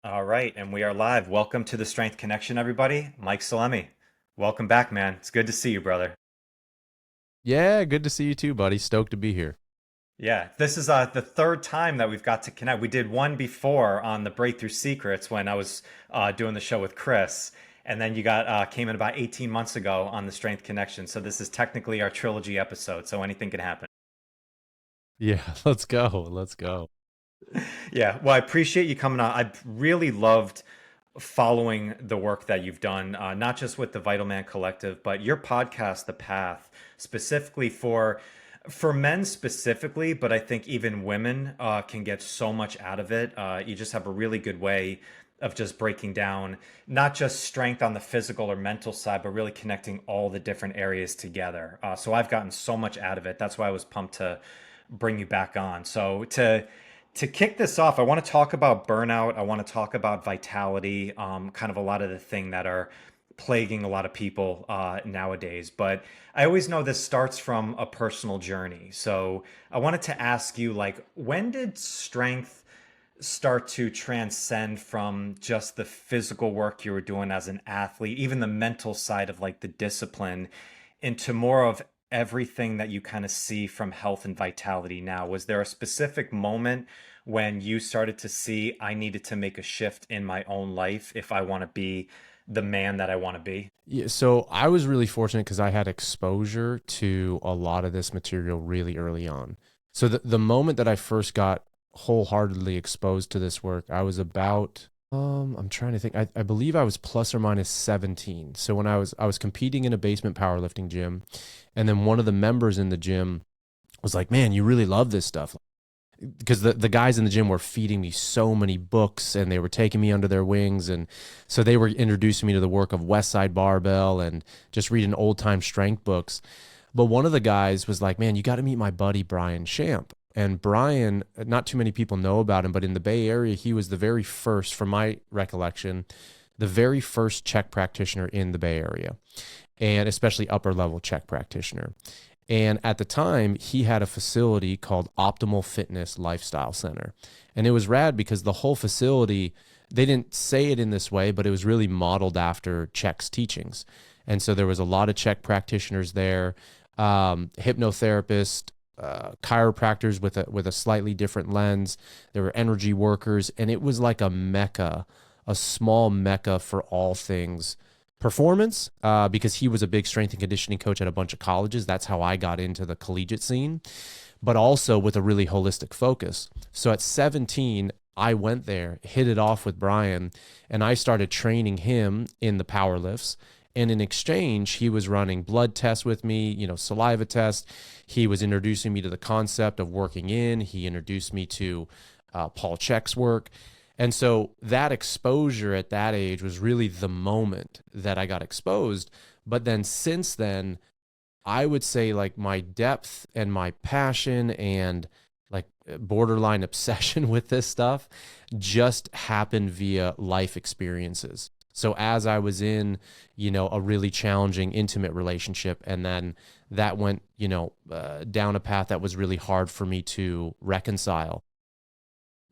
All right, and we are live. Welcome to the Strength Connection, everybody. Mike Salemi. Welcome back, man. It's good to see you, brother. Yeah, good to see you too, buddy. Stoked to be here. Yeah, this is the third time that we've got to connect. We did one before on the Breakthrough Secrets when I was doing the show with Chris, and then you got came in about 18 months ago on the Strength Connection. So this is technically our trilogy episode. So anything can happen. Yeah, let's go. Let's go. Yeah, well, I appreciate you coming on. I really loved following the work that you've done, not just with the Vital Man Collective, but your podcast, The Path, specifically for men specifically, but I think even women can get so much out of it. You just have a really good way of just breaking down not just strength on the physical or mental side, but really connecting all the different areas together. So I've gotten so much out of it. That's why I was pumped to bring you back on. So to kick this off, I want to talk about burnout. I want to talk about vitality, kind of a lot of the thing that are plaguing a lot of people nowadays. But I always know this starts from a personal journey. So I wanted to ask you, like, when did strength start to transcend from just the physical work you were doing as an athlete, even the mental side of like the discipline, into more of everything that you kind of see from health and vitality now? Was there a specific moment when you started to see I needed to make a shift in my own life if I want to be the man that I want to be? Yeah, so I was really fortunate because I had exposure to a lot of this material really early on. So the moment that I first got wholeheartedly exposed to this work, I was about I'm trying to think. I believe I was plus or minus 17. So when I was competing in a basement powerlifting gym, and then one of the members in the gym was like, "Man, you really love this stuff." Because the guys in the gym were feeding me so many books and they were taking me under their wings. And so they were introducing me to the work of West Side Barbell and just reading old time strength books. But one of the guys was like, man, you got to meet my buddy, Brian Champ. And Brian, not too many people know about him, but in the Bay Area, he was the very first, from my recollection, the very first Czech practitioner in the Bay Area, and especially upper level Czech practitioner. And at the time, he had a facility called Optimal Fitness Lifestyle Center. And it was rad because the whole facility, they didn't say it in this way, but it was really modeled after Czech's teachings. And so there was a lot of Czech practitioners there, hypnotherapists, chiropractors with a slightly different lens. There were energy workers, and it was like a mecca, a small mecca for all things performance, because he was a big strength and conditioning coach at a bunch of colleges. That's how I got into the collegiate scene, but also with a really holistic focus. So at 17, I went there, hit it off with Brian, and I started training him in the power lifts. And in exchange, he was running blood tests with me, saliva tests. He was introducing me to the concept of working in. He introduced me to Paul Chek's work. And so that exposure at that age was really the moment that I got exposed. But then since then, I would say like my depth and my passion and like borderline obsession with this stuff just happened via life experiences. So as I was in, a really challenging intimate relationship, and then that went, down a path that was really hard for me to reconcile.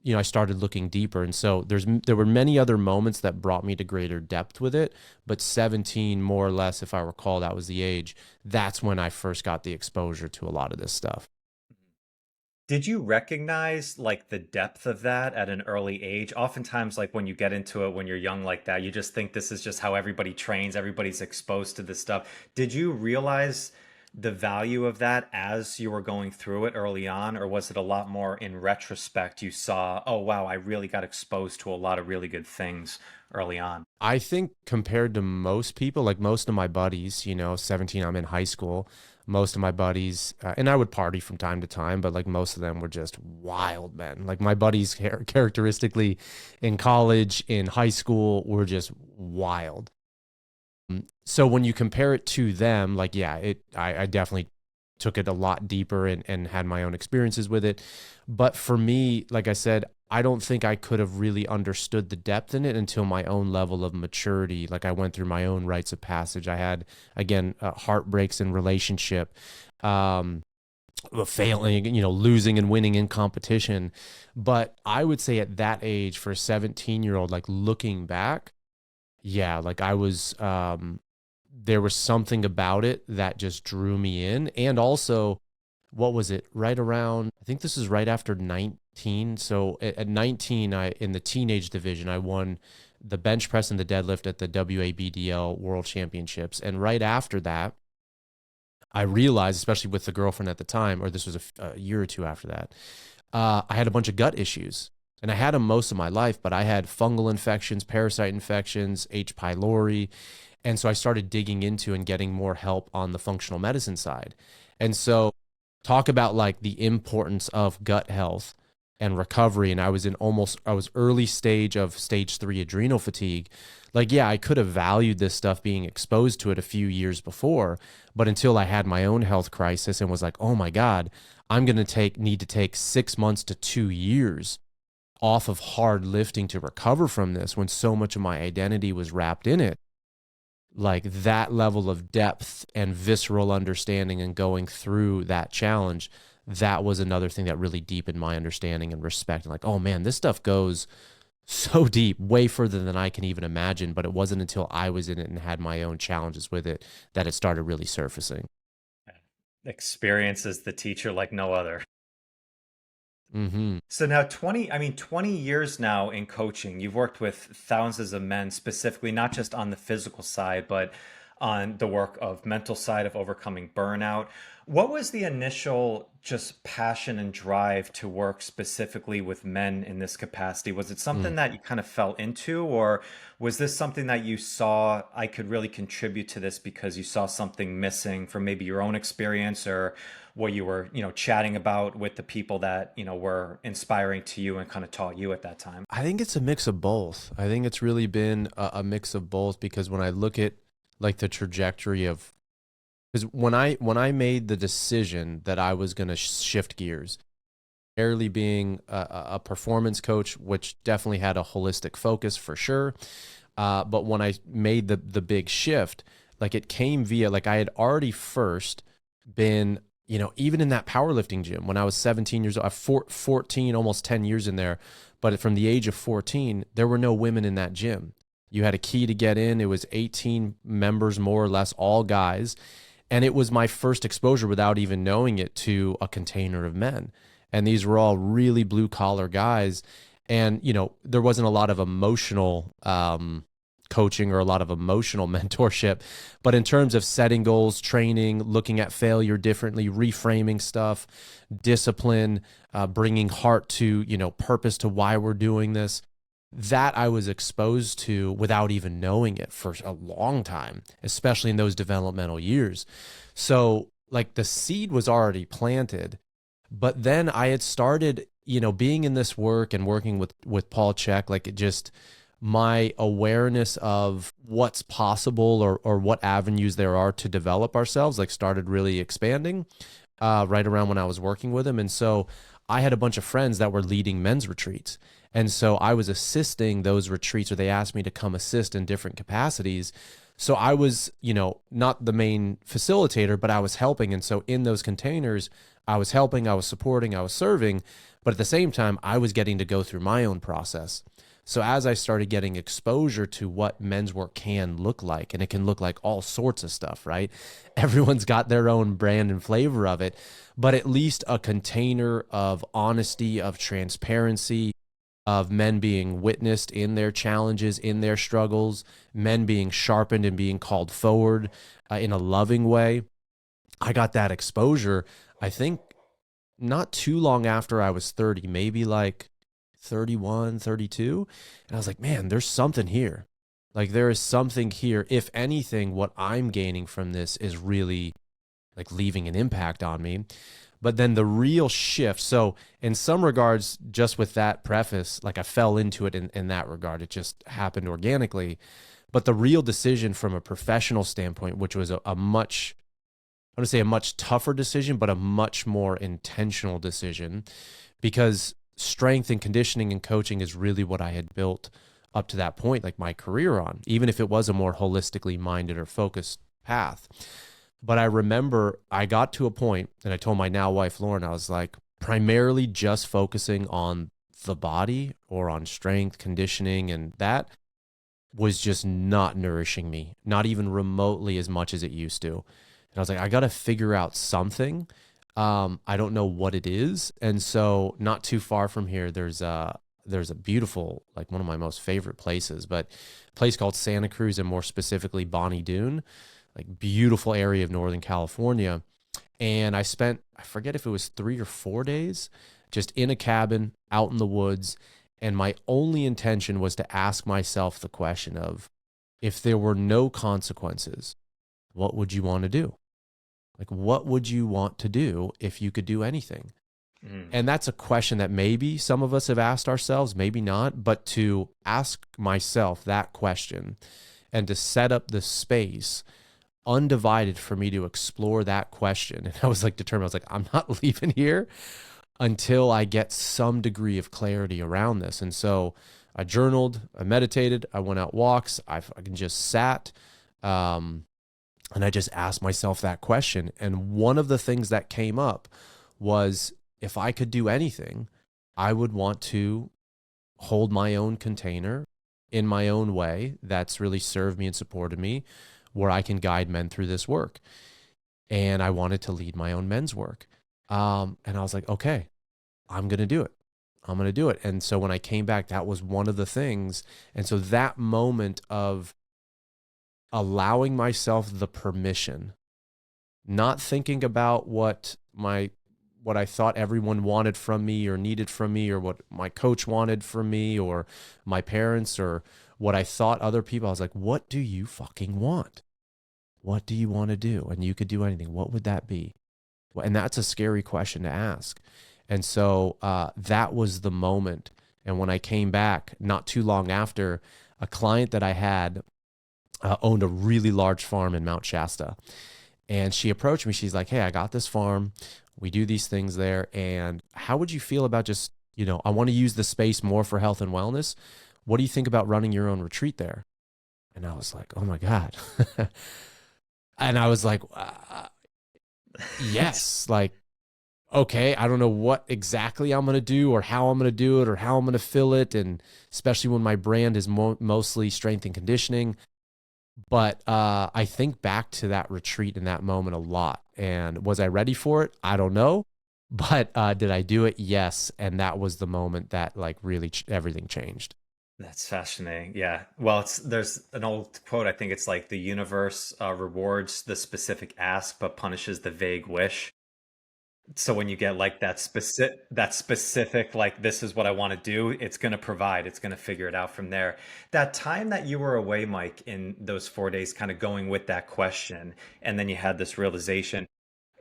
I started looking deeper. And so there were many other moments that brought me to greater depth with it. But 17, more or less, if I recall, that was the age. That's when I first got the exposure to a lot of this stuff. Did you recognize like the depth of that at an early age? Oftentimes, like when you get into it when you're young like that, you just think this is just how everybody trains, everybody's exposed to this stuff. Did you realize the value of that as you were going through it early on, or was it a lot more in retrospect you saw, oh wow, I really got exposed to a lot of really good things early on? I think compared to most people, like most of my buddies, 17, I'm in high school. Most of my buddies, and I would party from time to time, but like most of them were just wild men. Like my buddies, characteristically in college, in high school, were just wild. So when you compare it to them, like, yeah, I definitely took it a lot deeper and had my own experiences with it. But for me, like I said, I don't think I could have really understood the depth in it until my own level of maturity. Like I went through my own rites of passage. I had, again, heartbreaks in relationship. Um, failing, losing and winning in competition. But I would say at that age for a 17-year-old, like looking back, yeah, like I was, there was something about it that just drew me in. And also, what was it? Right around, I think this is right after 19. So at 19, in the teenage division, I won the bench press and the deadlift at the WABDL World Championships. And right after that, I realized, especially with the girlfriend at the time, or this was a year or two after that, I had a bunch of gut issues. And I had them most of my life, but I had fungal infections, parasite infections, H. pylori. And so I started digging into and getting more help on the functional medicine side. And so talk about like the importance of gut health and recovery. And I was early stage of stage 3 adrenal fatigue. Like, yeah, I could have valued this stuff being exposed to it a few years before, but until I had my own health crisis and was like, oh my God, I'm going to need to take 6 months to 2 years off of hard lifting to recover from this when so much of my identity was wrapped in it. Like that level of depth and visceral understanding and going through that challenge, that was another thing that really deepened my understanding and respect. And like, oh man, this stuff goes so deep, way further than I can even imagine. But it wasn't until I was in it and had my own challenges with it that it started really surfacing. Experience is the teacher like no other. Mm-hmm. So now 20 years now in coaching, you've worked with thousands of men specifically, not just on the physical side, but on the work of mental side of overcoming burnout. What was the initial just passion and drive to work specifically with men in this capacity? Was it something that you kind of fell into, or was this something that you saw I could really contribute to this because you saw something missing from maybe your own experience or what you were, chatting about with the people that, were inspiring to you and kind of taught you at that time? I think it's a mix of both. I think it's really been a mix of both because when I look at like the trajectory of, because when I made the decision that I was going to shift gears, primarily being a performance coach, which definitely had a holistic focus for sure. But when I made the big shift, like it came via, like I had already first been, even in that powerlifting gym when I was 17 years old, 14, almost 10 years in there. But from the age of 14, there were no women in that gym. You had a key to get in. It was 18 members, more or less, all guys. And it was my first exposure without even knowing it to a container of men. And these were all really blue collar guys. And, there wasn't a lot of emotional coaching or a lot of emotional mentorship. But in terms of setting goals, training, looking at failure differently, reframing stuff, discipline, bringing heart to, purpose to why we're doing this, that I was exposed to without even knowing it for a long time, especially in those developmental years. So like the seed was already planted, but then I had started, being in this work and working with Paul Chek, like it just, my awareness of what's possible or what avenues there are to develop ourselves, like started really expanding right around when I was working with him. And so I had a bunch of friends that were leading men's retreats. And so I was assisting those retreats, or they asked me to come assist in different capacities. So I was, not the main facilitator, but I was helping. And so in those containers, I was helping, I was supporting, I was serving. But at the same time, I was getting to go through my own process. So as I started getting exposure to what men's work can look like, and it can look like all sorts of stuff, right? Everyone's got their own brand and flavor of it, but at least a container of honesty, of transparency, of men being witnessed in their challenges, in their struggles, men being sharpened and being called forward in a loving way. I got that exposure, I think, not too long after I was 30, maybe like 31, 32. And I was like, man, there's something here. Like there is something here. If anything, what I'm gaining from this is really like leaving an impact on me. But then the real shift. So in some regards, just with that preface, like I fell into it in that regard. It just happened organically. But the real decision from a professional standpoint, which was a much, I want to say a much tougher decision, but a much more intentional decision, because strength and conditioning and coaching is really what I had built up to that point, like my career on, even if it was a more holistically minded or focused path. But I remember I got to a point, and I told my now wife, Lauren, I was like, primarily just focusing on the body or on strength, conditioning, and that was just not nourishing me, not even remotely as much as it used to. And I was like, I got to figure out something. I don't know what it is. And so not too far from here, there's a beautiful, like one of my most favorite places, but a place called Santa Cruz, and more specifically Bonnie Doon, like beautiful area of Northern California. And I spent, I forget if it was 3 or 4 days, just in a cabin out in the woods. And my only intention was to ask myself the question of, if there were no consequences, what would you want to do? Like, what would you want to do if you could do anything? Mm. And that's a question that maybe some of us have asked ourselves, maybe not, but to ask myself that question and to set up the space undivided for me to explore that question. And I was like determined, I was like, I'm not leaving here until I get some degree of clarity around this. And so I journaled, I meditated, I went out walks, I fucking just sat, and I just asked myself that question. And one of the things that came up was, if I could do anything, I would want to hold my own container in my own way that's really served me and supported me, where I can guide men through this work. And I wanted to lead my own men's work. And I was like, okay, I'm going to do it. I'm going to do it. And so when I came back, that was one of the things. And so that moment of allowing myself the permission, not thinking about what I thought everyone wanted from me or needed from me, or what my coach wanted from me, or my parents, or what I thought other people. I was like, what do you fucking want? What do you want to do? And you could do anything. What would that be? And that's a scary question to ask. And so that was the moment. And when I came back, not too long after, a client that I had owned a really large farm in Mount Shasta. And she approached me. She's like, hey, I got this farm. We do these things there. And how would you feel about just, I want to use the space more for health and wellness. What do you think about running your own retreat there? And I was like, oh my God. And I was like, yes, like, okay, I don't know what exactly I'm going to do, or how I'm going to do it, or how I'm going to fill it. And especially when my brand is mostly strength and conditioning. But I think back to that retreat in that moment a lot. And was I ready for it? I don't know. But did I do it? Yes. And that was the moment that like really everything changed. That's fascinating. Yeah. Well, there's an old quote. I think it's like the universe rewards the specific ask, but punishes the vague wish. So when you get like that specific, like this is what I want to do, it's going to provide, it's going to figure it out from there. That time that you were away, Mike, in those 4 days, kind of going with that question, and then you had this realization.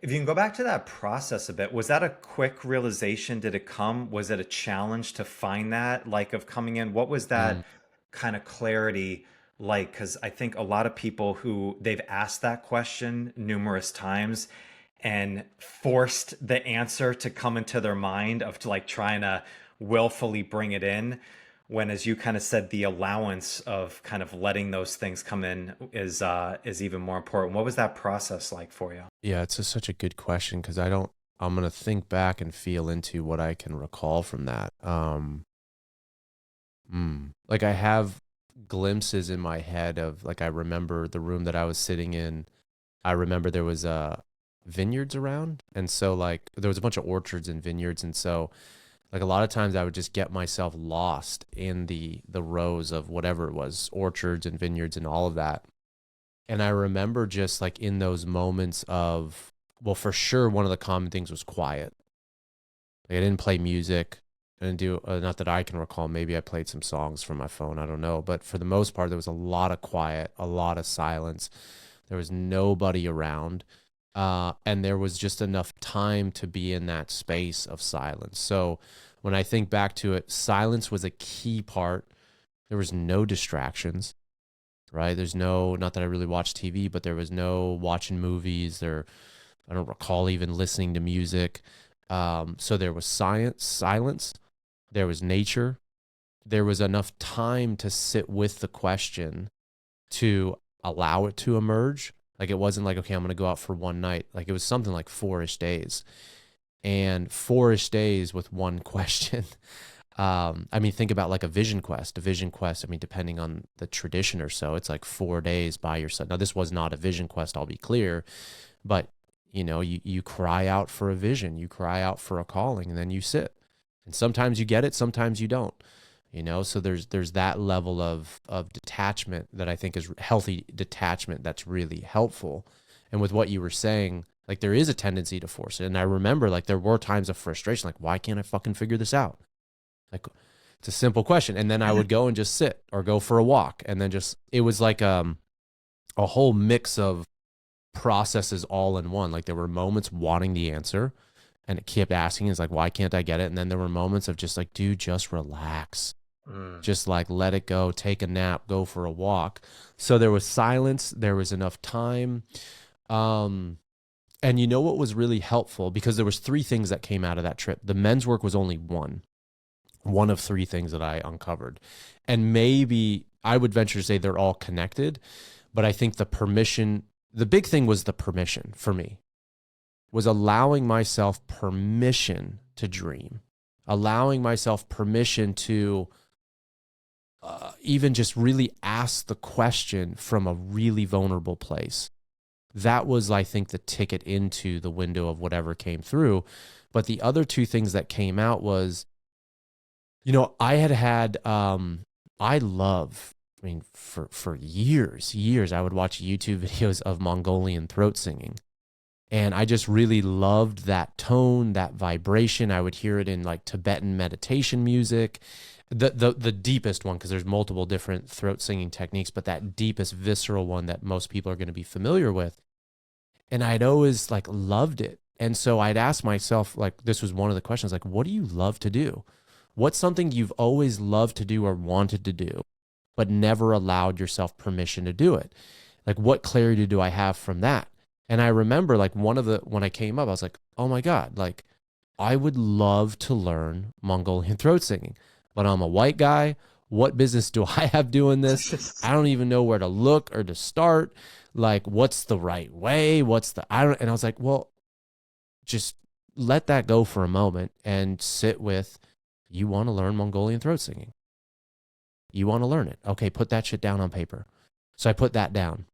If you can go back to that process a bit, was that a quick realization? Did it come? Was it a challenge to find that, like of coming in? What was Mm, that kind of clarity like? Because I think a lot of people who they've asked that question numerous times and forced the answer to come into their mind of like trying to willfully bring it in, when, as you kind of said, the allowance of kind of letting those things come in is even more important. What was that process like for you? yeah, it's such a good question, because I'm going to think back and feel into what I can recall from that. Like I have glimpses in my head of, like, I remember the room that I was sitting in. I remember there was vineyards around. And so like there was a bunch of orchards and vineyards. And so like a lot of times I would just get myself lost in the rows of whatever it was, orchards and vineyards and all of that. And I remember just like in those moments of, well, for sure, one of the common things was quiet. Like I didn't play music. I didn't do, not that I can recall. Maybe I played some songs from my phone. I don't know. But for the most part, there was a lot of quiet, a lot of silence. There was nobody around. And there was just enough time to be in that space of silence. So when I think back to it, silence was a key part. There was no distractions, right? There's no, not that I really watch TV, but there was no watching movies. I don't recall even listening to music. So there was silence. There was nature. There was enough time to sit with the question, to allow it to emerge, Like it wasn't like, okay, I'm going to go out for one night. Like it was something like 4-ish days, and 4-ish days with one question. I mean, think about like a vision quest. A vision quest, I mean, depending on the tradition or so, it's like 4 days by yourself. Now, this was not a vision quest, I'll be clear, but you know, you cry out for a vision, you cry out for a calling, and then you sit. And sometimes you get it, sometimes you don't. You know, so there's that level of detachment that I think is healthy detachment that's really helpful. And with what you were saying, like there is a tendency to force it. And I remember like there were times of frustration, like, why can't I fucking figure this out? Like it's a simple question. And then I would go and just sit or go for a walk. And then just, it was like a whole mix of processes all in one. Like there were moments wanting the answer and it kept asking, it's like, why can't I get it? And then there were moments of just like, dude, just relax. Just like let it go, take a nap, go for a walk. So there was silence, there was enough time. And you know what was really helpful, because there was 3 things that came out of that trip. The men's work was only one of 3 things that I uncovered. And maybe I would venture to say they're all connected, but I think the big thing was the permission for me, was allowing myself permission to dream, allowing myself permission to even just really ask the question from a really vulnerable place. That was, I think, the ticket into the window of whatever came through. But the other 2 things that came out was, you know, I mean, for years, I would watch YouTube videos of Mongolian throat singing. And I just really loved that tone, that vibration. I would hear it in like Tibetan meditation music. The deepest one, because there's multiple different throat singing techniques, but that deepest visceral one that most people are going to be familiar with. And I'd always like loved it. And so I'd ask myself, like, this was one of the questions, like, what do you love to do? What's something you've always loved to do or wanted to do, but never allowed yourself permission to do it? Like, what clarity do I have from that? And I remember like when I came up, I was like, oh my God, like I would love to learn Mongolian throat singing, but I'm a white guy. What business do I have doing this? I don't even know where to look or to start. Like, what's the right way? And I was like, well, just let that go for a moment and sit with, you want to learn Mongolian throat singing. You want to learn it. Okay, put that shit down on paper. So I put that down.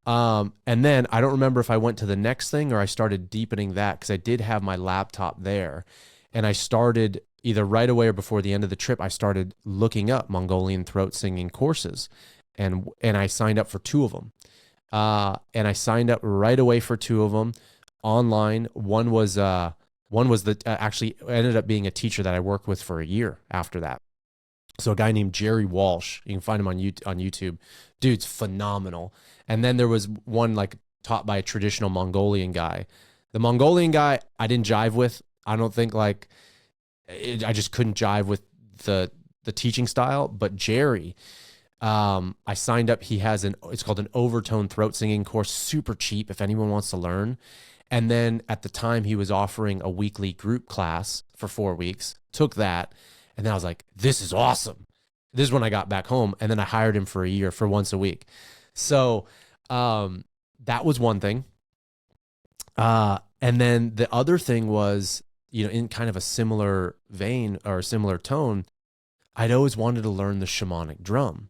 And then I don't remember if I went to the next thing or I started deepening that, because I did have my laptop there, and I started either right away or before the end of the trip, I started looking up Mongolian throat singing courses, and I signed up for 2 of them. And I signed up right away for 2 of them online. One was actually ended up being a teacher that I worked with for a year after that. So a guy named Jerry Walsh, you can find him on YouTube. Dude's phenomenal. And then there was one like taught by a traditional Mongolian guy. The Mongolian guy I didn't jive with. I don't think I just couldn't jive with the teaching style. But Jerry, I signed up. He has it's called an overtone throat singing course, super cheap if anyone wants to learn. And then at the time he was offering a weekly group class for 4 weeks, took that. And then I was like, this is awesome. This is when I got back home. And then I hired him for a year for once a week. So that was one thing. And then the other thing was, you know, in kind of a similar vein or a similar tone, I'd always wanted to learn the shamanic drum.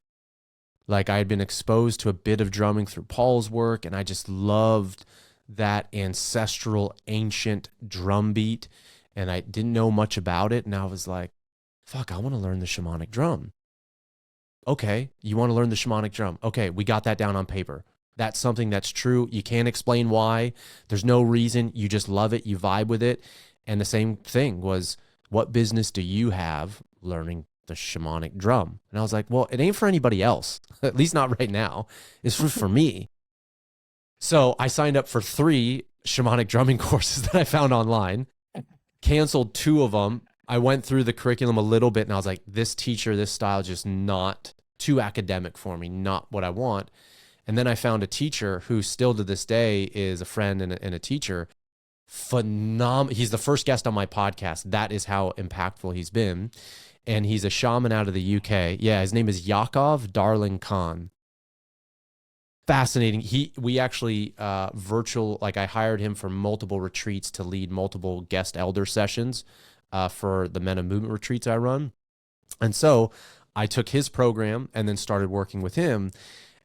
Like I had been exposed to a bit of drumming through Paul's work, and I just loved that ancestral, ancient drum beat. And I didn't know much about it. And I was like, fuck, I want to learn the shamanic drum. Okay, you want to learn the shamanic drum. Okay, we got that down on paper. That's something that's true. You can't explain why. There's no reason. You just love it. You vibe with it. And the same thing was, what business do you have learning the shamanic drum? And I was like, well, it ain't for anybody else. At least not right now. It's for me. So I signed up for 3 shamanic drumming courses that I found online, canceled 2 of them. I went through the curriculum a little bit and I was like, this teacher, this style, just not too academic for me, not what I want. And then I found a teacher who still to this day is a friend and a teacher. He's the first guest on my podcast. That is how impactful he's been. And he's a shaman out of the UK. Yeah, his name is Yakov Darling Khan. fascinating. We actually virtual, like I hired him for multiple retreats to lead multiple guest elder sessions for the Men of Movement retreats I run. And so I took his program and then started working with him,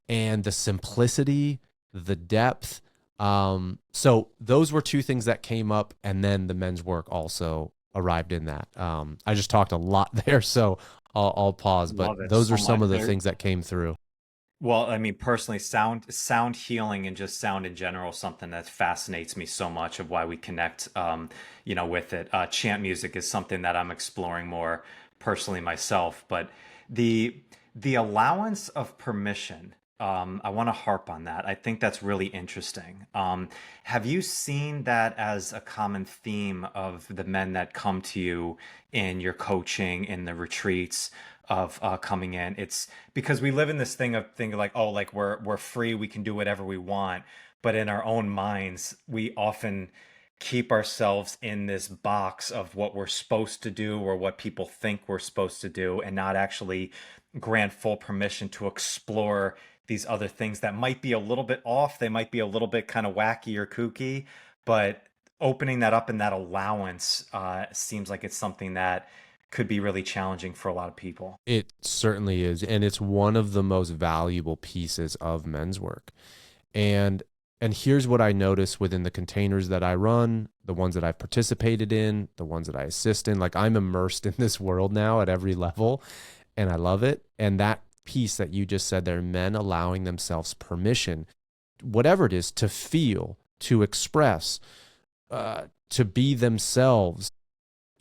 and the simplicity, the depth. So those were two things that came up, and then the men's work also arrived in that. I just talked a lot there, so I'll pause, but Love it those are so some much. of the There, things that came through. well, I mean, personally, sound healing and just sound in general, something that fascinates me so much of why we connect, with it. Chant music is something that I'm exploring more personally myself, but the the allowance of permission. I want to harp on that. I think that's really interesting. Have you seen that as a common theme of the men that come to you in your coaching, in the retreats of coming in? It's because we live in this thing of thinking like, oh, like we're free, we can do whatever we want, but in our own minds, we often keep ourselves in this box of what we're supposed to do or what people think we're supposed to do, and not actually grant full permission to explore these other things that might be a little bit off. They might be a little bit kind of wacky or kooky, but opening that up and that allowance seems like it's something that could be really challenging for a lot of people. It certainly is, and it's one of the most valuable pieces of men's work. And and here's what I notice within the containers that I run, the ones that I've participated in, the ones that I assist in. Like, I'm immersed in this world now at every level, and I love it. And that piece that you just said there, men allowing themselves permission, whatever it is, to feel, to express, to be themselves,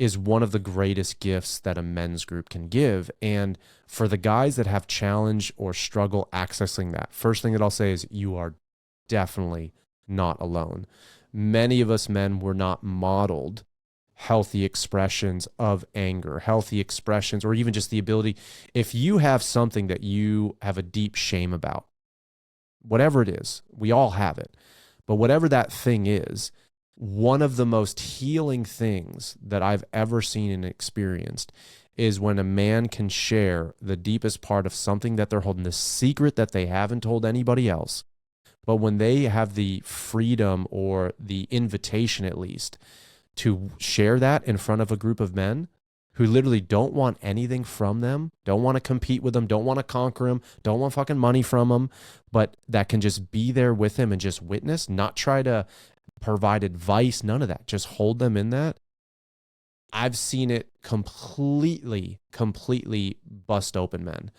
is one of the greatest gifts that a men's group can give. And for the guys that have challenge or struggle accessing that, first thing that I'll say is you are definitely not alone. Many of us men were not modeled healthy expressions of anger, healthy expressions, or even just the ability, if you have something that you have a deep shame about, whatever it is, we all have it. But whatever that thing is, one of the most healing things that I've ever seen and experienced is when a man can share the deepest part of something that they're holding, the secret that they haven't told anybody else. But when they have the freedom or the invitation, at least, to share that in front of a group of men who literally don't want anything from them, don't want to compete with them, don't want to conquer them, don't want fucking money from them, but that can just be there with them and just witness, not try to provide advice, none of that. Just hold them in that. I've seen it completely bust open men.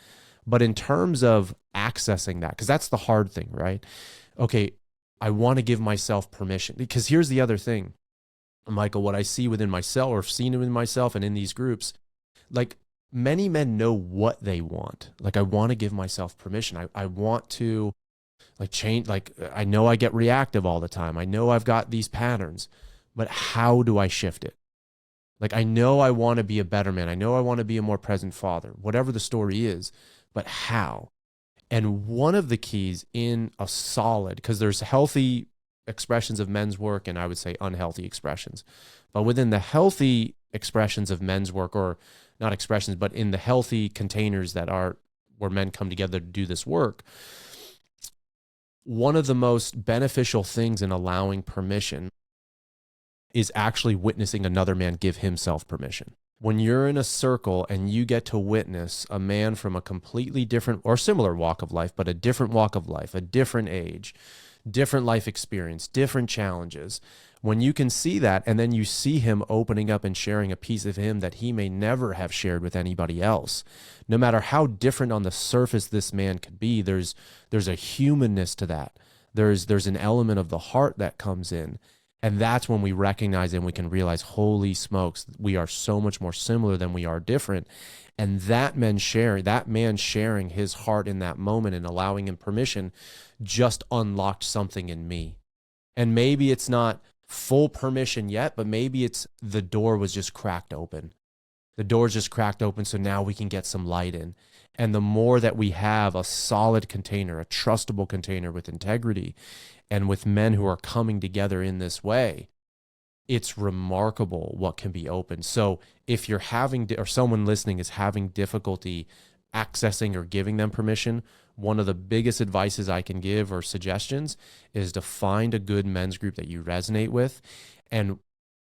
But in terms of accessing that, because that's the hard thing, right? Okay, I want to give myself permission. Because here's the other thing, Michael, what I see within myself, or have seen it in myself and in these groups, like, many men know what they want. Like, I want to give myself permission. I want to like change, like, I know I get reactive all the time. I know I've got these patterns, but how do I shift it? Like, I know I want to be a better man. I know I want to be a more present father, whatever the story is, but how? And one of the keys in a solid, because there's healthy expressions of men's work and I would say unhealthy expressions, but within the healthy expressions of men's work, or not expressions, but in the healthy containers that are where men come together to do this work, one of the most beneficial things in allowing permission is actually witnessing another man give himself permission. When you're in a circle and you get to witness a man from a completely different or similar walk of life, but a different walk of life, a different age, different life experience, different challenges, when you can see that and then you see him opening up and sharing a piece of him that he may never have shared with anybody else, no matter how different on the surface this man could be, there's a humanness to that. There's an element of the heart that comes in. And that's when we recognize and we can realize, holy smokes, we are so much more similar than we are different. And that man sharing his heart in that moment and allowing him permission just unlocked something in me. And maybe it's not full permission yet, but maybe it's the door was just cracked open. The door's just cracked open, so now we can get some light in. And the more that we have a solid container, a trustable container with integrity, and with men who are coming together in this way, it's remarkable what can be opened. So if you're having, or someone listening is having difficulty accessing or giving them permission, one of the biggest advices I can give or suggestions is to find a good men's group that you resonate with and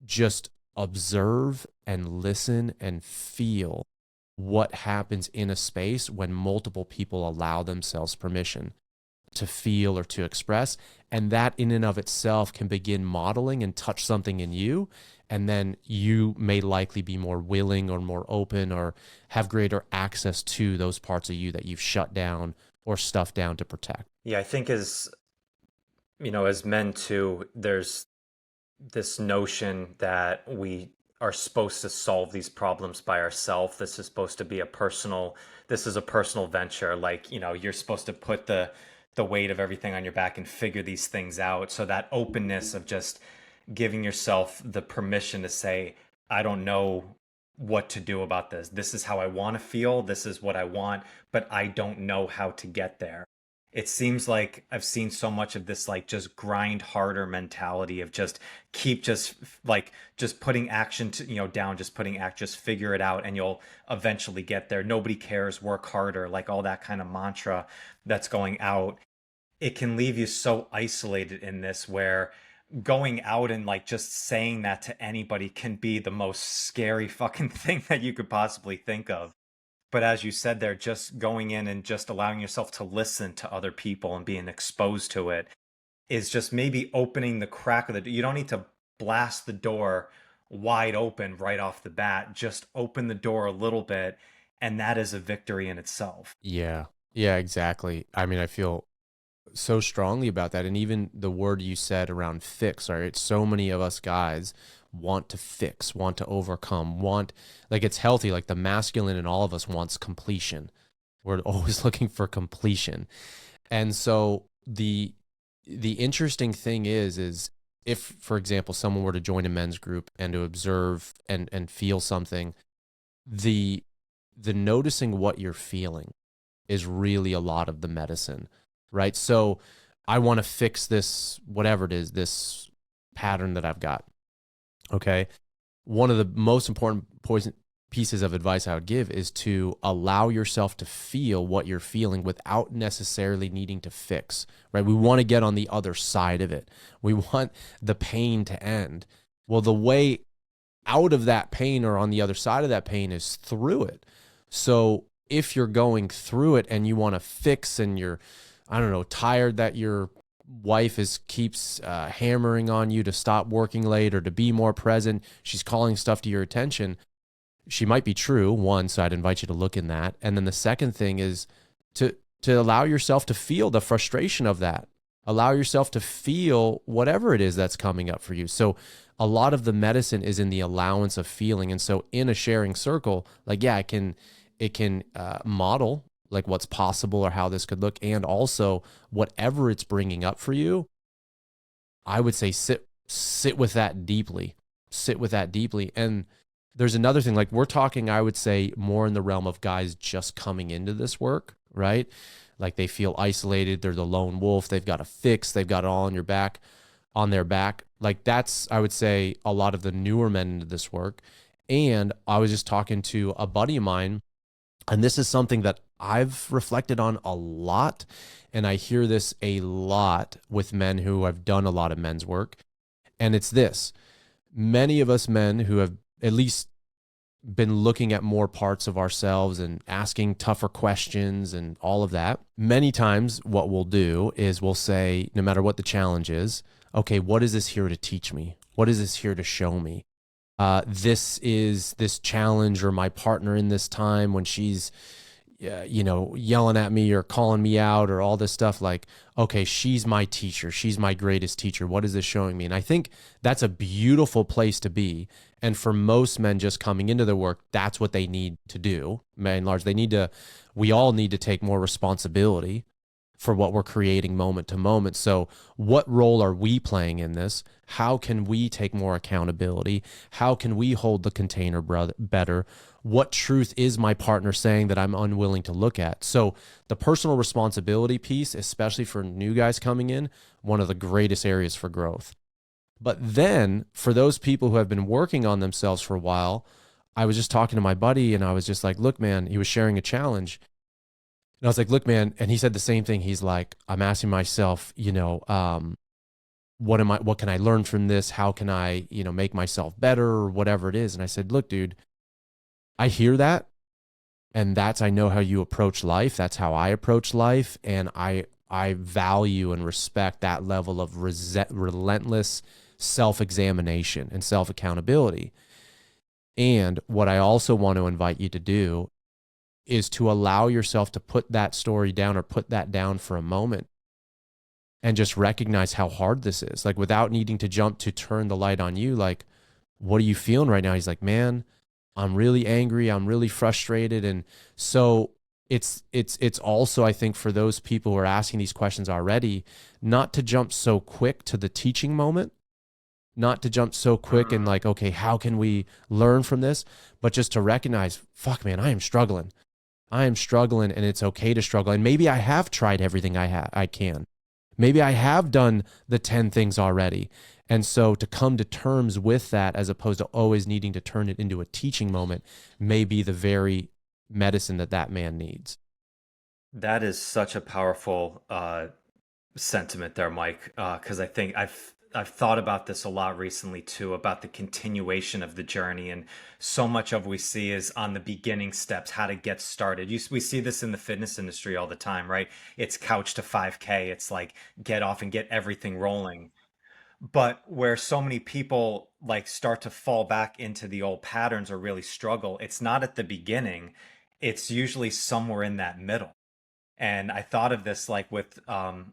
just observe and listen and feel what happens in a space when multiple people allow themselves permission to feel or to express. And that in and of itself can begin modeling and touch something in you. And then you may likely be more willing or more open or have greater access to those parts of you that you've shut down or stuffed down to protect. Yeah, I think as as men too, there's this notion that we are supposed to solve these problems by ourselves. This is supposed to be this is a personal venture. Like, you're supposed to put the weight of everything on your back and figure these things out. So that openness of just giving yourself the permission to say, I don't know what to do about this. This is how I want to feel. This is what I want, but I don't know how to get there. It seems like I've seen so much of this, like, just grind harder mentality of just keep just like just putting action to, down, just putting act, just figure it out and you'll eventually get there. Nobody cares, work harder, like all that kind of mantra that's going out. It can leave you so isolated in this where going out and like just saying that to anybody can be the most scary fucking thing that you could possibly think of. But as you said there, just going in and just allowing yourself to listen to other people and being exposed to it is just maybe opening the crack of the door. You don't need to blast the door wide open right off the bat. Just open the door a little bit, and that is a victory in itself. Yeah. Yeah, exactly. I mean, I feel so strongly about that. And even the word you said around fix, right? So many of us guys want to fix, want to overcome, like it's healthy, like the masculine in all of us wants completion. We're always looking for completion. And so the interesting thing is if, for example, someone were to join a men's group and to observe and feel something, the noticing what you're feeling is really a lot of the medicine, right? So I want to fix this, whatever it is, this pattern that I've got. Okay. One of the most important pieces of advice I would give is to allow yourself to feel what you're feeling without necessarily needing to fix, right? We want to get on the other side of it. We want the pain to end. Well, the way out of that pain or on the other side of that pain is through it. So if you're going through it and you want to fix and you're, I don't know, tired that your wife keeps hammering on you to stop working late or to be more present, she's calling stuff to your attention, she might be true, one, so I'd invite you to look in that. And then the second thing is to allow yourself to feel the frustration of that. Allow yourself to feel whatever it is that's coming up for you. So a lot of the medicine is in the allowance of feeling. And so in a sharing circle, like, yeah, it can model like what's possible or how this could look. And also whatever it's bringing up for you, I would say sit with that deeply, And there's another thing, like we're talking, I would say more in the realm of guys just coming into this work, right? Like they feel isolated. They're the lone wolf. They've got to fix, they've got it all on their back. Like that's, I would say, a lot of the newer men into this work. And I was just talking to a buddy of mine, and this is something that I've reflected on a lot, and I hear this a lot with men who have done a lot of men's work. And it's this: many of us men who have at least been looking at more parts of ourselves and asking tougher questions and all of that, many times what we'll do is we'll say, no matter what the challenge is, okay, what is this here to teach me? What is this here to show me? This is this challenge or my partner in this time when she's, yelling at me or calling me out or all this stuff, like, okay, she's my teacher. She's my greatest teacher. What is this showing me? And I think that's a beautiful place to be. And for most men just coming into their work, that's what they need to do. By and large, we all need to take more responsibility for what we're creating moment to moment. So what role are we playing in this? How can we take more accountability? How can we hold the container better? What truth is my partner saying that I'm unwilling to look at? So the personal responsibility piece, especially for new guys coming in, one of the greatest areas for growth. But then for those people who have been working on themselves for a while, I was just talking to my buddy and I was just like, look, man, he was sharing a challenge. And I was like, look, man. And he said the same thing. He's like, I'm asking myself, what can I learn from this? How can I, make myself better or whatever it is? And I said, look, dude, I hear that. And I know how you approach life. That's how I approach life. And I value and respect that level of relentless self-examination and self-accountability. And what I also want to invite you to do is to allow yourself to put that story down or put that down for a moment and just recognize how hard this is. Like, without needing to jump to turn the light on you, like, what are you feeling right now? He's like, man, I'm really angry. I'm really frustrated. And so it's also, I think, for those people who are asking these questions already, not to jump so quick to the teaching moment, not to jump so quick and like, okay, how can we learn from this? But just to recognize, fuck, man, I am struggling. I am struggling, and it's okay to struggle. And maybe I have tried everything I can. Maybe I have done the 10 things already. And so to come to terms with that, as opposed to always needing to turn it into a teaching moment, may be the very medicine that man needs. That is such a powerful sentiment there, Mike. Because I think I've thought about this a lot recently too, about the continuation of the journey, and so much of we see is on the beginning steps, how to get started. We see this in the fitness industry all the time, right? It's couch to 5K. It's like get off and get everything rolling. But where so many people like start to fall back into the old patterns or really struggle, it's not at the beginning. It's usually somewhere in that middle. And I thought of this like with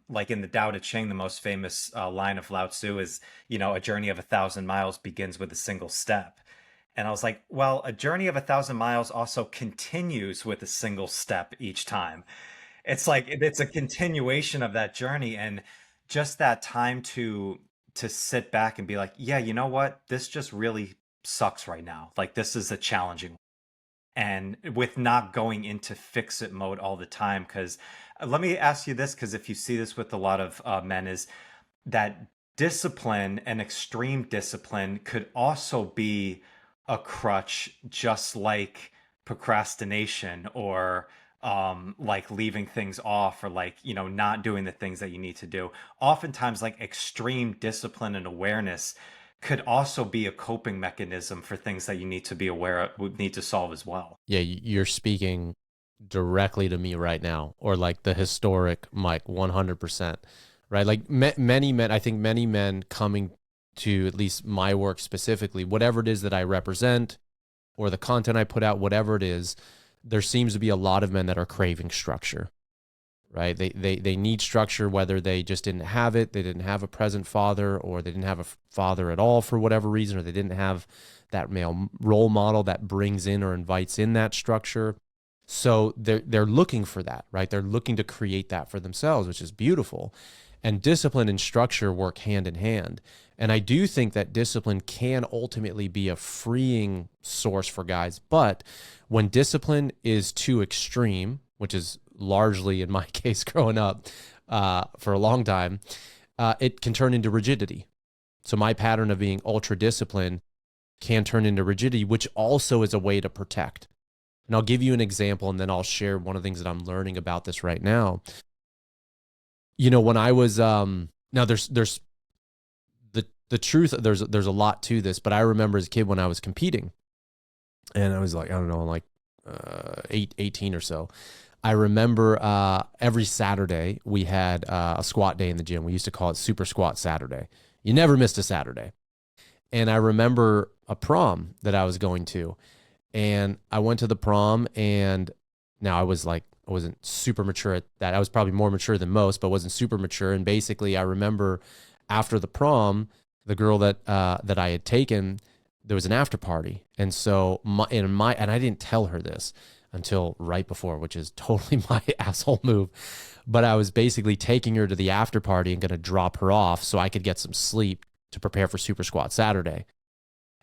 like in the Tao Te Ching, the most famous line of Lao Tzu is, a journey of 1,000 miles begins with a single step. And I was like, well, a journey of 1,000 miles also continues with a single step each time. It's like it's a continuation of that journey, and just that time to sit back and be like, yeah, you know what? This just really sucks right now. Like this is a challenging, and with not going into fix it mode all the time. Because let me ask you this, because if you see this with a lot of men, is that discipline and extreme discipline could also be a crutch, just like procrastination or like leaving things off, or like, not doing the things that you need to do. Oftentimes, like extreme discipline and awareness could also be a coping mechanism for things that you need to be aware of, need to solve as well. Yeah, you're speaking directly to me right now, or like the historic Mike, 100%. Right? Like many men, I think many men coming to at least my work specifically, whatever it is that I represent or the content I put out, whatever it is, there seems to be a lot of men that are craving structure, right? They need structure, whether they just didn't have it, they didn't have a present father, or they didn't have a father at all for whatever reason, or they didn't have that male role model that brings in or invites in that structure. So they're looking for that, right? They're looking to create that for themselves, which is beautiful. And discipline and structure work hand in hand. And I do think that discipline can ultimately be a freeing source for guys. But when discipline is too extreme, which is largely in my case growing up for a long time, it can turn into rigidity. So my pattern of being ultra disciplined can turn into rigidity, which also is a way to protect. And I'll give you an example, and then I'll share one of the things that I'm learning about this right now. When I was now there's the truth, there's a lot to this, but I remember as a kid when I was competing, and I was like, I don't know, like 18 or so. I remember every Saturday we had a squat day in the gym. We used to call it Super Squat Saturday. You never missed a Saturday. And I remember a prom that I was going to, and I went to the prom, and now I wasn't super mature at that. I was probably more mature than most, but wasn't super mature. And basically, I remember after the prom, the girl that I had taken, there was an after party, and so and I didn't tell her this until right before, which is totally my asshole move. But I was basically taking her to the after party and going to drop her off so I could get some sleep to prepare for Super Squat Saturday.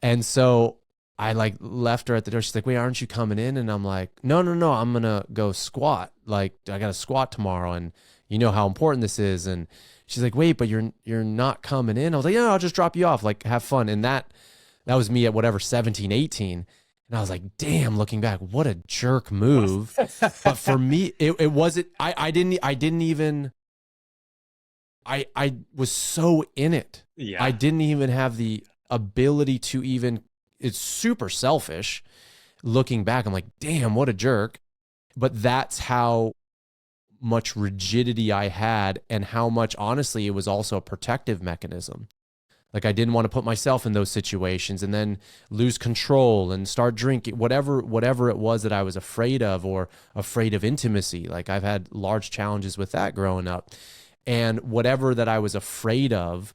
And so I like left her at the door. She's like, wait, aren't you coming in? And I'm like, no, I'm going to go squat. Like I got to squat tomorrow, and you know how important this is. And she's like, wait, but you're not coming in. I was like, yeah, I'll just drop you off. Like have fun. And that was me at whatever, 17, 18. And I was like, damn, looking back, what a jerk move. But for me, it wasn't, I didn't even, I was so in it. I Yeah. didn't even have the ability to even, it's super selfish. Looking back, I'm like, damn, what a jerk. But that's how much rigidity I had, and how much, honestly, it was also a protective mechanism. Like, I didn't want to put myself in those situations and then lose control and start drinking, whatever it was that I was afraid of, or afraid of intimacy. Like, I've had large challenges with that growing up. And whatever that I was afraid of,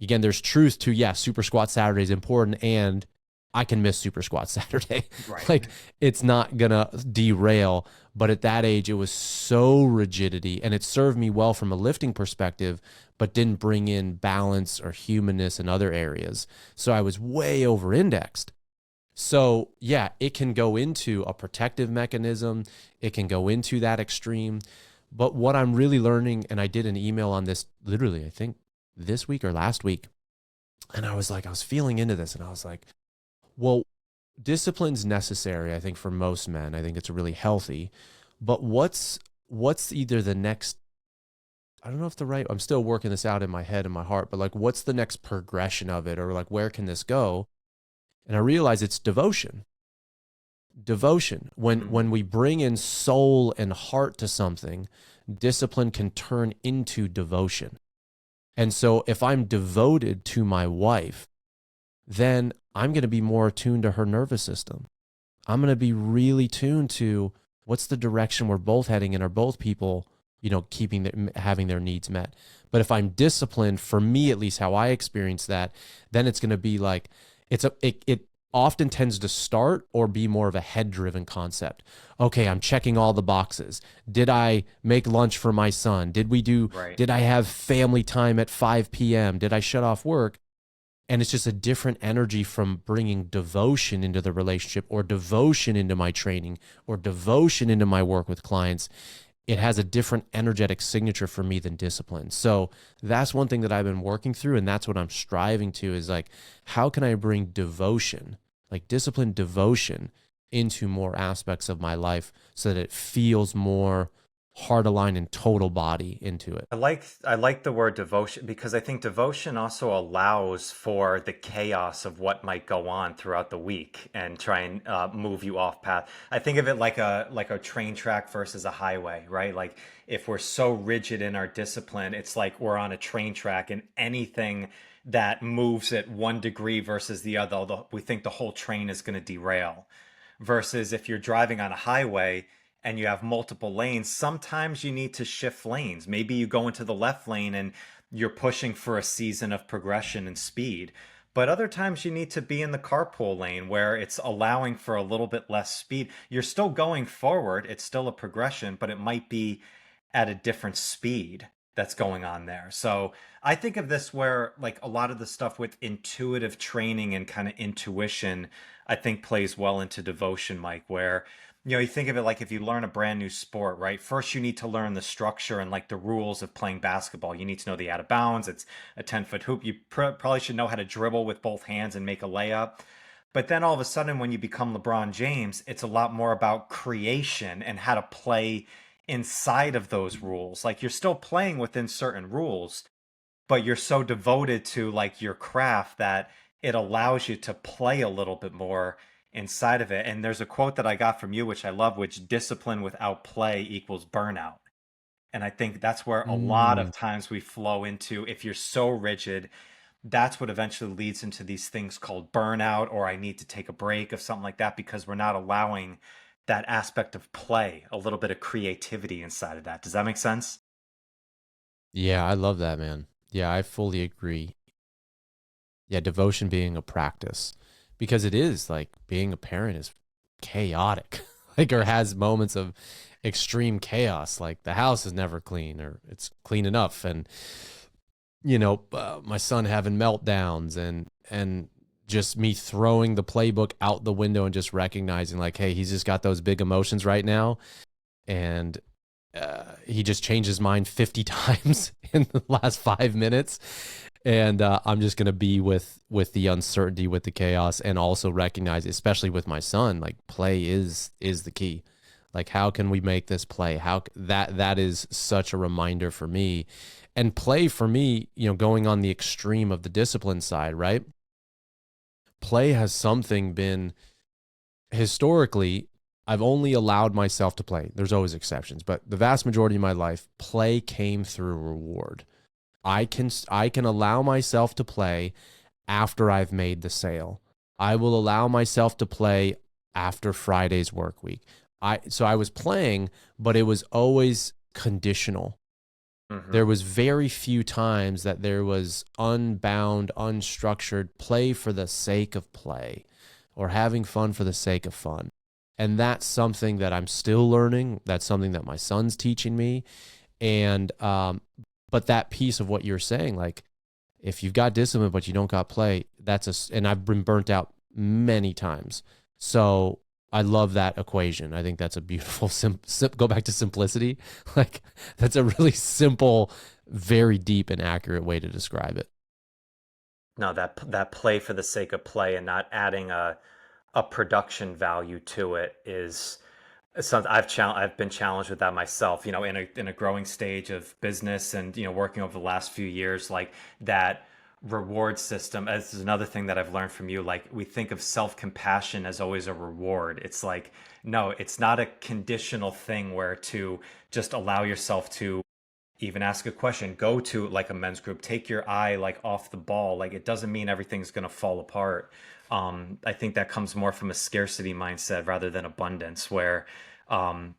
again, there's truth to, yeah, Super Squat Saturday is important, and I can miss Super Squat Saturday. Right. Like, it's not gonna derail. But at that age, it was so rigidity, and it served me well from a lifting perspective, but didn't bring in balance or humanness in other areas. So I was way over indexed. So yeah, it can go into a protective mechanism. It can go into that extreme. But what I'm really learning, and I did an email on this literally, I think this week or last week, and I was like, I was feeling into this, and I was like, well, discipline's necessary, I think, for most men. I think it's really healthy. But what's either the next, I don't know if the right, I'm still working this out in my head and my heart, but like, what's the next progression of it? Or like, where can this go? And I realize it's devotion. Devotion. When we bring in soul and heart to something, discipline can turn into devotion. And so if I'm devoted to my wife, then I'm going to be more attuned to her nervous system. I'm going to be really tuned to what's the direction we're both heading, and are both people, having their needs met. But if I'm disciplined, for me at least, how I experience that, then it's going to be like, it often tends to start or be more of a head-driven concept. Okay, I'm checking all the boxes. Did I make lunch for my son? Right. Did I have family time at 5 p.m.? Did I shut off work? And it's just a different energy from bringing devotion into the relationship, or devotion into my training, or devotion into my work with clients. It has a different energetic signature for me than discipline. So that's one thing that I've been working through. And that's what I'm striving to, is like, how can I bring devotion, like discipline, devotion, into more aspects of my life so that it feels more heart aligned and total body into it. I like the word devotion because I think devotion also allows for the chaos of what might go on throughout the week and try and move you off path. I think of it like a train track versus a highway, right? Like if we're so rigid in our discipline, it's like we're on a train track, and anything that moves at 1 degree versus the other, we think the whole train is going to derail. Versus if you're driving on a highway and you have multiple lanes, sometimes you need to shift lanes. Maybe you go into the left lane and you're pushing for a season of progression and speed. But other times you need to be in the carpool lane where it's allowing for a little bit less speed. You're still going forward, it's still a progression, but it might be at a different speed that's going on there. So I think of this where like a lot of the stuff with intuitive training and kind of intuition, I think plays well into devotion, Mike, where you think of it like if you learn a brand new sport, right? First, you need to learn the structure and like the rules of playing basketball. You need to know the out of bounds. It's a 10-foot hoop. You probably should know how to dribble with both hands and make a layup. But then all of a sudden, when you become LeBron James, it's a lot more about creation and how to play inside of those rules. Like you're still playing within certain rules, but you're so devoted to like your craft that it allows you to play a little bit more inside of it. And there's a quote that I got from you, which I love, which discipline without play equals burnout. And I think that's where a lot Mm. of times we flow into, if you're so rigid, that's what eventually leads into these things called burnout, or I need to take a break of something like that, because we're not allowing that aspect of play, a little bit of creativity inside of that. Does that make sense? Yeah, I love that, man. Yeah, I fully agree. Yeah, devotion being a practice, because it is like being a parent is chaotic, like, or has moments of extreme chaos. Like the house is never clean, or it's clean enough. And, my son having meltdowns, and just me throwing the playbook out the window and just recognizing like, hey, he's just got those big emotions right now. And he just changed his mind 50 times in the last 5 minutes. And I'm just going to be with the uncertainty, with the chaos, and also recognize, especially with my son, like play is the key. Like, how can we make this play? That is such a reminder for me. And play for me, going on the extreme of the discipline side, right? Play has something been historically, I've only allowed myself to play. There's always exceptions, but the vast majority of my life, play came through reward. I can allow myself to play after I've made the sale. I will allow myself to play after Friday's work week. I was playing, but it was always conditional. There Hmm. was very few times that there was unbound, unstructured play for the sake of play or having fun for the sake of fun. And that's something that I'm still learning. That's something that my son's teaching me. And but that piece of what you're saying, like if you've got discipline but you don't got play, and I've been burnt out many times. So I love that equation. I think that's a beautiful go back to simplicity. Like that's a really simple, very deep and accurate way to describe it. No, that play for the sake of play and not adding a production value to it is something I've been challenged with that myself, in a growing stage of business and, working over the last few years, like that reward system. This is another thing that I've learned from you. Like we think of self-compassion as always a reward. It's like, no, it's not a conditional thing where to just allow yourself to even ask a question, go to like a men's group, take your eye like off the ball. Like it doesn't mean everything's going to fall apart. I think that comes more from a scarcity mindset rather than abundance, where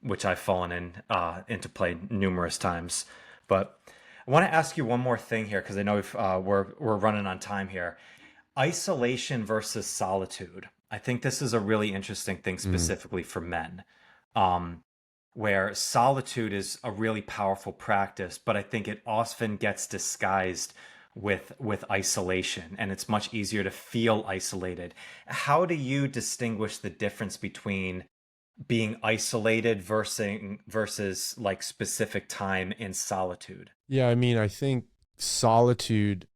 which I've fallen into play numerous times. But I want to ask you one more thing here because I know we're running on time here. Isolation versus solitude. I think this is a really interesting thing Mm. specifically for men. Um, where solitude is a really powerful practice, but I think it often gets disguised with isolation, and it's much easier to feel isolated. How do you distinguish the difference between being isolated versus like specific time in solitude? Yeah, I mean, I think solitude,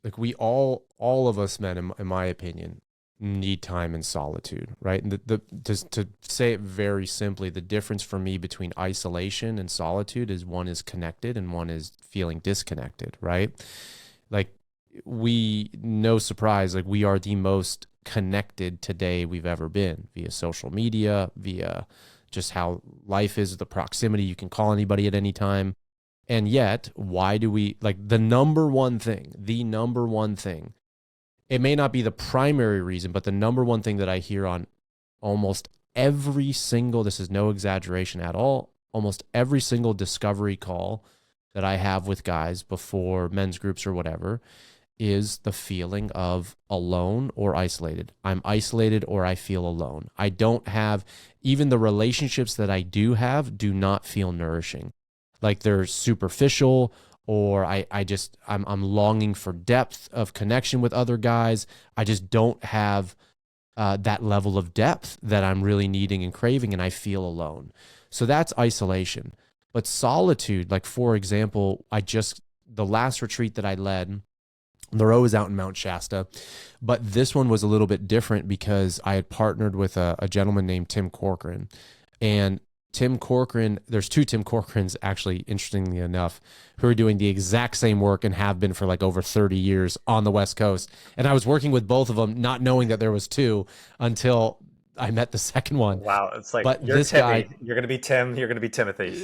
like all of us men, in my opinion, need time in solitude, right? And to say it very simply, the difference for me between isolation and solitude is one is connected and one is feeling disconnected, right? Like no surprise, like we are the most connected today we've ever been via social media, via just how life is, the proximity. You can call anybody at any time. And yet, why do we like the number one thing? It may not be the primary reason, but the number one thing that I hear on almost every single, this is no exaggeration at all, almost every single discovery call that I have with guys before men's groups or whatever is the feeling of alone or isolated. I'm isolated or I feel alone. I don't have, even the relationships that I do have do not feel nourishing. Like they're superficial, or I'm longing for depth of connection with other guys. I just don't have that level of depth that I'm really needing and craving, and I feel alone. So that's isolation. But solitude, like for example, the last retreat that I led, they're always out in Mount Shasta, but this one was a little bit different because I had partnered with a gentleman named Tim Corcoran. And Tim Corcoran, there's two Tim Corcorans, actually, interestingly enough, who are doing the exact same work and have been for like over 30 years on the West Coast. And I was working with both of them, not knowing that there was two until I met the second one. Wow, it's like But you're this guy, Timmy, you're gonna be Tim, you're gonna be Timothy.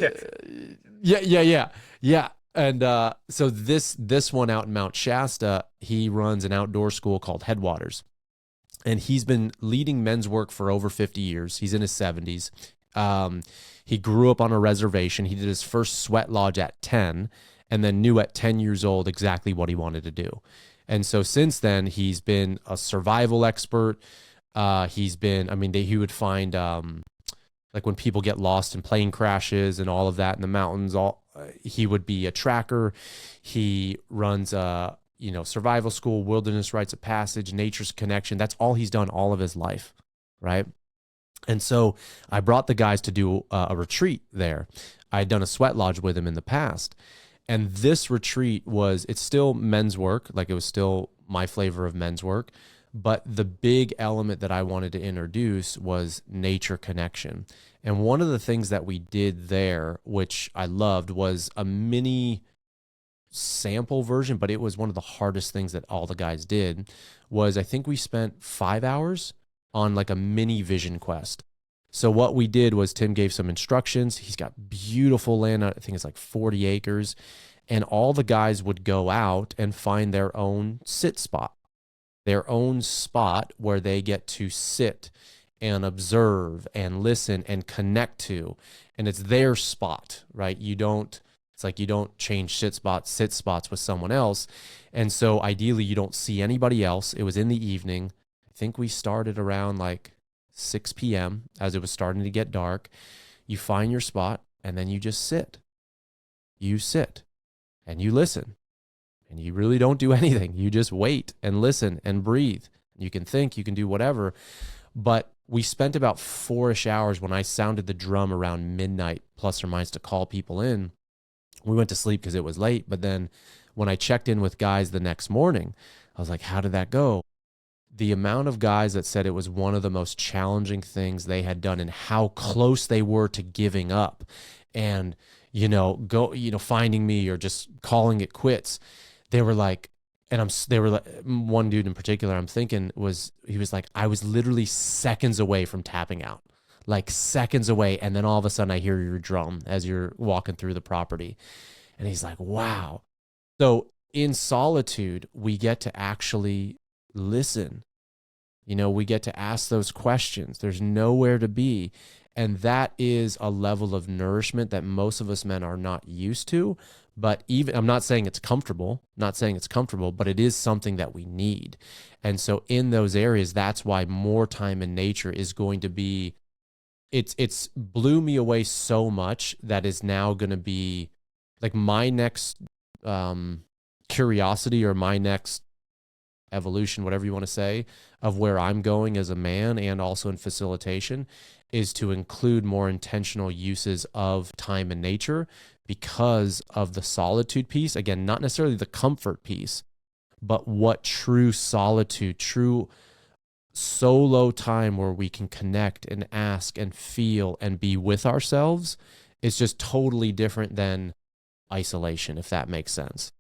yeah. And so this one out in Mount Shasta, he runs an outdoor school called Headwaters. And he's been leading men's work for over 50 years. He's in his 70s. He grew up on a reservation. He did his first sweat lodge at 10 and then knew at 10 years old exactly what he wanted to do. And so since then, he's been a survival expert. He would find, like when people get lost in plane crashes and all of that in the mountains, he would be a tracker. He runs survival school, wilderness rites of passage, nature's connection. That's all he's done all of his life, right? And so I brought the guys to do a retreat there. I had done a sweat lodge with him in the past. And this retreat it's still men's work, like it was still my flavor of men's work. But the big element that I wanted to introduce was nature connection. And one of the things that we did there, which I loved, was a mini sample version, but it was one of the hardest things that all the guys did, was I think we spent 5 hours on like a mini vision quest. So what we did was Tim gave some instructions. He's got beautiful land. I think it's like 40 acres. And all the guys would go out and find their own sit spot, their own spot where they get to sit and observe and listen and connect to. And it's their spot, right? It's like you don't change sit spots with someone else. And so ideally you don't see anybody else. It was in the evening. I think we started around like 6 p.m. as it was starting to get dark. You find your spot and then you just sit. You sit and you listen. And you really don't do anything. You just wait and listen and breathe. You can think, you can do whatever. But we spent about 4-ish hours when I sounded the drum around midnight, plus or minus, to call people in. We went to sleep because it was late. But then when I checked in with guys the next morning, I was like, how did that go? The amount of guys that said it was one of the most challenging things they had done and how close they were to giving up and, finding me or just calling it quits. They were like, they were like, one dude in particular, I'm thinking he was like, I was literally seconds away from tapping out, like seconds away. And then all of a sudden I hear your drum as you're walking through the property. And he's like, wow. So in solitude, we get to actually listen. We get to ask those questions. There's nowhere to be. And that is a level of nourishment that most of us men are not used to. But I'm not saying it's comfortable, but it is something that we need. And so in those areas, that's why more time in nature is going to be, it's blew me away so much that is now going to be like my next curiosity or my next evolution, whatever you want to say, of where I'm going as a man and also in facilitation is to include more intentional uses of time in nature because of the solitude piece. Again, not necessarily the comfort piece, but what true solitude, true solo time where we can connect and ask and feel and be with ourselves is just totally different than isolation, if that makes sense.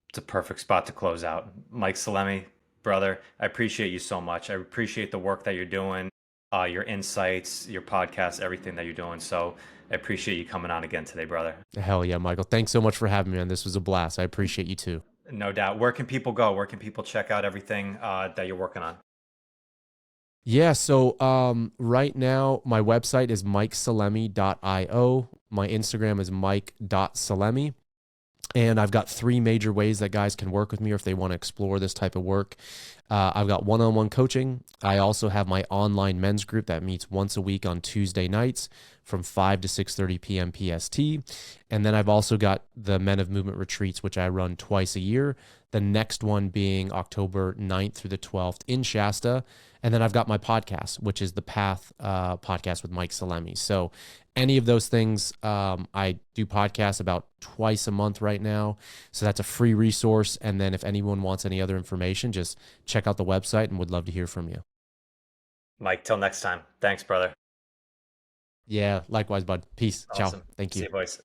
It's a perfect spot to close out. Mike Salemi, brother, I appreciate you so much. I appreciate the work that you're doing, your insights, your podcast, everything that you're doing. So I appreciate you coming on again today, brother. Hell yeah, Michael. Thanks so much for having me on. This was a blast. I appreciate you too. No doubt. Where can people go? Where can people check out everything that you're working on? Yeah, so right now my website is mikesalemi.io. My Instagram is mike.salemi. And I've got 3 major ways that guys can work with me or if they want to explore this type of work. I've got one-on-one coaching. I also have my online men's group that meets once a week on Tuesday nights from 5 to 6:30 p.m. PST. And then I've also got the Men of Movement retreats, which I run twice a year. The next one being October 9th through the 12th in Shasta. And then I've got my podcast, which is the Path podcast with Mike Salemi. So any of those things, I do podcasts about twice a month right now. So that's a free resource. And then if anyone wants any other information, just check out the website and would love to hear from you. Mike, till next time. Thanks, brother. Yeah, likewise, bud. Peace. Awesome. Ciao. Thank See you. you, boys.